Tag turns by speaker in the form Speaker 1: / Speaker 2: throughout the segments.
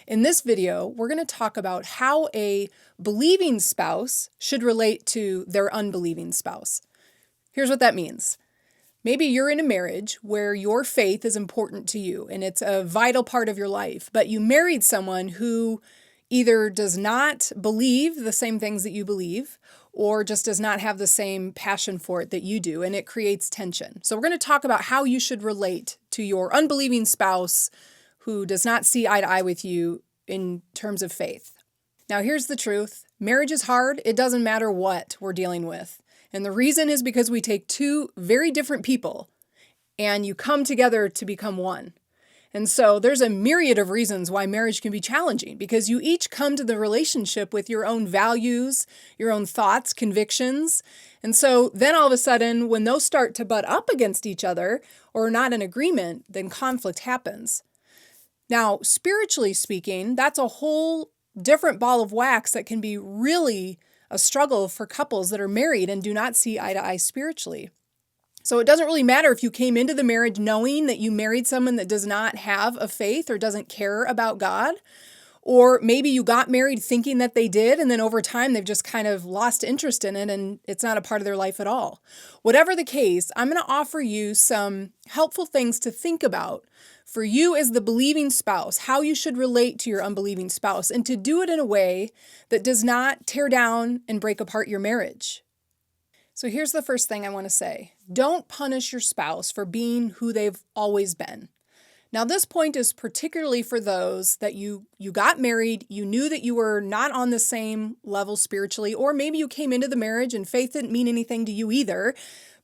Speaker 1: In this video, we're going to talk about how a believing spouse should relate to their unbelieving spouse. Here's what that means. Maybe you're in a marriage where your faith is important to you and it's a vital part of your life, but you married someone who either does not believe the same things that you believe or just does not have the same passion for it that you do, and it creates tension. So we're going to talk about how you should relate to your unbelieving spouse who does not see eye to eye with you in terms of faith. Now, here's the truth. Marriage is hard. It doesn't matter what we're dealing with. And the reason is because we take two very different people and you come together to become one. And so there's a myriad of reasons why marriage can be challenging, because you each come to the relationship with your own values, your own thoughts, convictions. And so then all of a sudden, when those start to butt up against each other or are not in agreement, then conflict happens. Now, spiritually speaking, that's a whole different ball of wax that can be really a struggle for couples that are married and do not see eye to eye spiritually. So it doesn't really matter if you came into the marriage knowing that you married someone that does not have a faith or doesn't care about God, or maybe you got married thinking that they did, and then over time they've just kind of lost interest in it and it's not a part of their life at all. Whatever the case, I'm going to offer you some helpful things to think about for you as the believing spouse, how you should relate to your unbelieving spouse, and to do it in a way that does not tear down and break apart your marriage. So here's the first thing I want to say. Don't punish your spouse for being who they've always been. Now, this point is particularly for those that you got married, you knew that you were not on the same level spiritually, or maybe you came into the marriage and faith didn't mean anything to you either,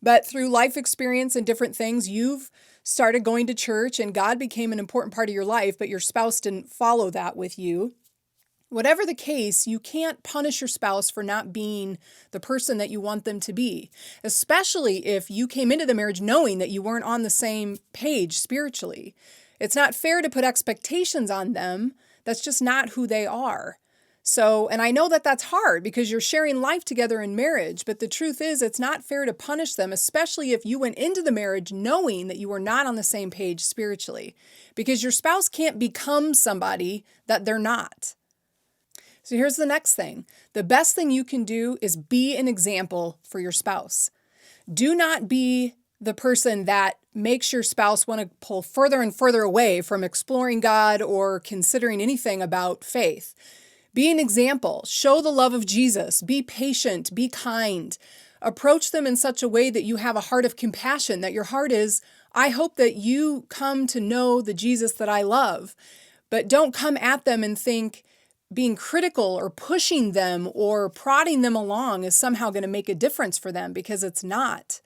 Speaker 1: but through life experience and different things, you've started going to church and God became an important part of your life, but your spouse didn't follow that with you. Whatever the case, you can't punish your spouse for not being the person that you want them to be, especially if you came into the marriage knowing that you weren't on the same page spiritually. It's not fair to put expectations on them. That's just not who they are. So, and I know that that's hard because you're sharing life together in marriage, but the truth is it's not fair to punish them, especially if you went into the marriage knowing that you were not on the same page spiritually, because your spouse can't become somebody that they're not. So here's the next thing. The best thing you can do is be an example for your spouse. Do not be the person that makes your spouse want to pull further and further away from exploring God or considering anything about faith. Be an example. Show the love of Jesus. Be patient. Be kind. Approach them in such a way that you have a heart of compassion, that your heart is, I hope that you come to know the Jesus that I love. But don't come at them and think being critical or pushing them or prodding them along is somehow going to make a difference for them, because it's not.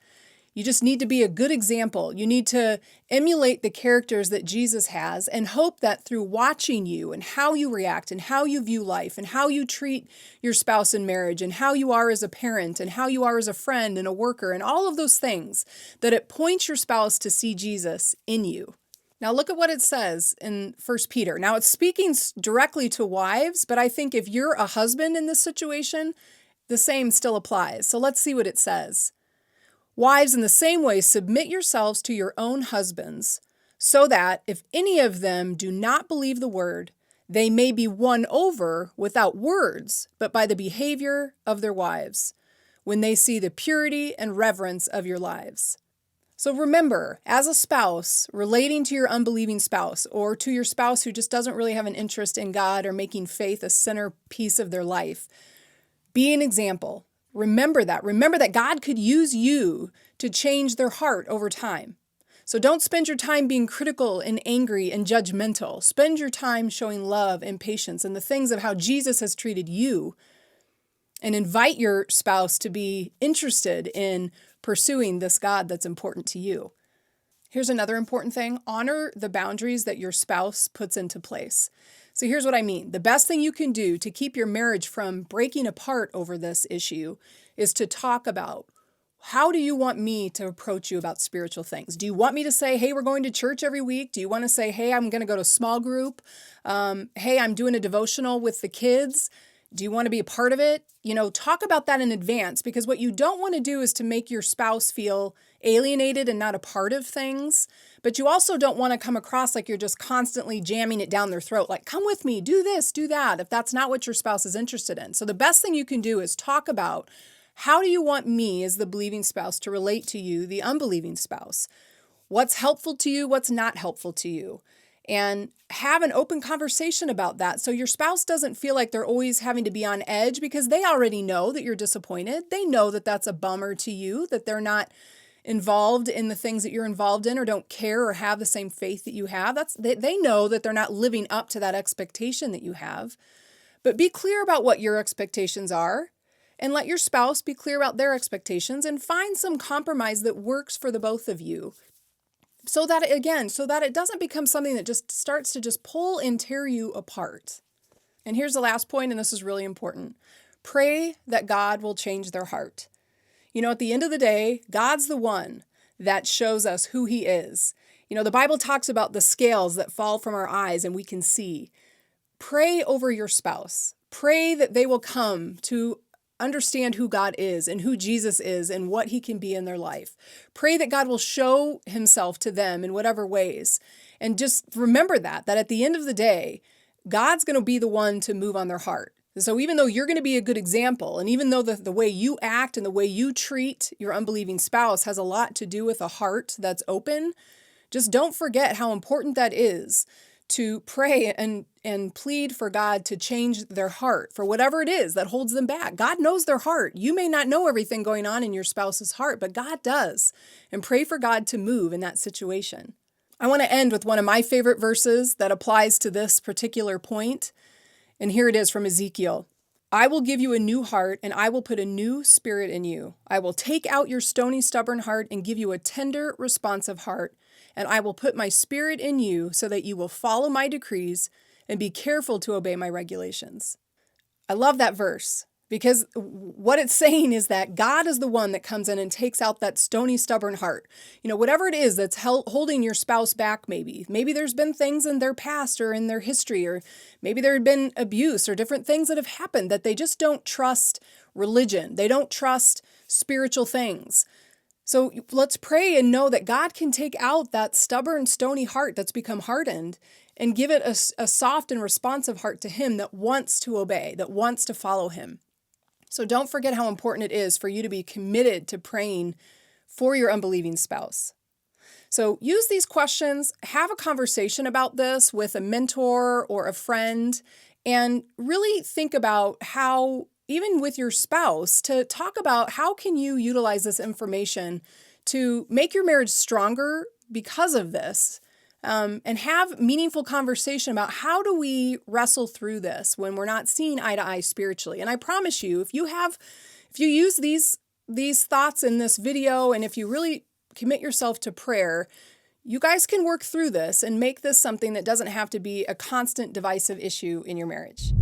Speaker 1: You just need to be a good example. You need to emulate the characters that Jesus has and hope that through watching you and how you react and how you view life and how you treat your spouse in marriage and how you are as a parent and how you are as a friend and a worker and all of those things, that it points your spouse to see Jesus in you. Now look at what it says in 1 Peter. Now it's speaking directly to wives, but I think if you're a husband in this situation, the same still applies. So let's see what it says. Wives, in the same way, submit yourselves to your own husbands, so that if any of them do not believe the word, they may be won over without words, but by the behavior of their wives, when they see the purity and reverence of your lives. So remember, as a spouse, relating to your unbelieving spouse or to your spouse who just doesn't really have an interest in God or making faith a centerpiece of their life, be an example. Remember that. Remember that God could use you to change their heart over time. So don't spend your time being critical and angry and judgmental. Spend your time showing love and patience and the things of how Jesus has treated you, and invite your spouse to be interested in pursuing this God that's important to you. Here's another important thing. Honor the boundaries that your spouse puts into place. So here's what I mean. The best thing you can do to keep your marriage from breaking apart over this issue is to talk about, how do you want me to approach you about spiritual things? Do you want me to say, hey, we're going to church every week? Do you want to say, hey, I'm going to go to small group? Hey, I'm doing a devotional with the kids. Do you want to be a part of it? Talk about that in advance, because what you don't want to do is to make your spouse feel alienated and not a part of things, but you also don't want to come across like you're just constantly jamming it down their throat, like, come with me, do this, do that, if that's not what your spouse is interested in. So the best thing you can do is talk about, how do you want me as the believing spouse to relate to you, the unbelieving spouse? What's helpful to you? What's not helpful to you? And have an open conversation about that so your spouse doesn't feel like they're always having to be on edge, because they already know that you're disappointed. They know that that's a bummer to you, that they're not involved in the things that you're involved in or don't care or have the same faith that you have. They know that they're not living up to that expectation that you have. But be clear about what your expectations are, and let your spouse be clear about their expectations, and find some compromise that works for the both of you. So that it doesn't become something that just starts to just pull and tear you apart. And here's the last point, and this is really important. Pray that God will change their heart. At the end of the day, God's the one that shows us who He is. The Bible talks about the scales that fall from our eyes and we can see. Pray over your spouse. Pray that they will come to understand who God is and who Jesus is and what He can be in their life. Pray that God will show Himself to them in whatever ways. And just remember that at the end of the day, God's going to be the one to move on their heart. So even though you're going to be a good example, and even though the way you act and the way you treat your unbelieving spouse has a lot to do with a heart that's open, just don't forget how important that is to pray and plead for God to change their heart for whatever it is that holds them back. God knows their heart. You may not know everything going on in your spouse's heart, but God does. And pray for God to move in that situation. I want to end with one of my favorite verses that applies to this particular point. And here it is from Ezekiel. I will give you a new heart, and I will put a new spirit in you. I will take out your stony, stubborn heart and give you a tender, responsive heart. And I will put my spirit in you so that you will follow my decrees and be careful to obey my regulations. I love that verse, because what it's saying is that God is the one that comes in and takes out that stony, stubborn heart. Whatever it is that's holding your spouse back, maybe there's been things in their past or in their history, or maybe there had been abuse or different things that have happened that they just don't trust religion. They don't trust spiritual things. So let's pray and know that God can take out that stubborn, stony heart that's become hardened and give it a soft and responsive heart to Him that wants to obey, that wants to follow Him. So don't forget how important it is for you to be committed to praying for your unbelieving spouse. So use these questions, have a conversation about this with a mentor or a friend, and really think about how, even with your spouse, to talk about how can you utilize this information to make your marriage stronger because of this, and have meaningful conversation about how do we wrestle through this when we're not seeing eye to eye spiritually. And I promise you, if you use these thoughts in this video, and if you really commit yourself to prayer, you guys can work through this and make this something that doesn't have to be a constant divisive issue in your marriage.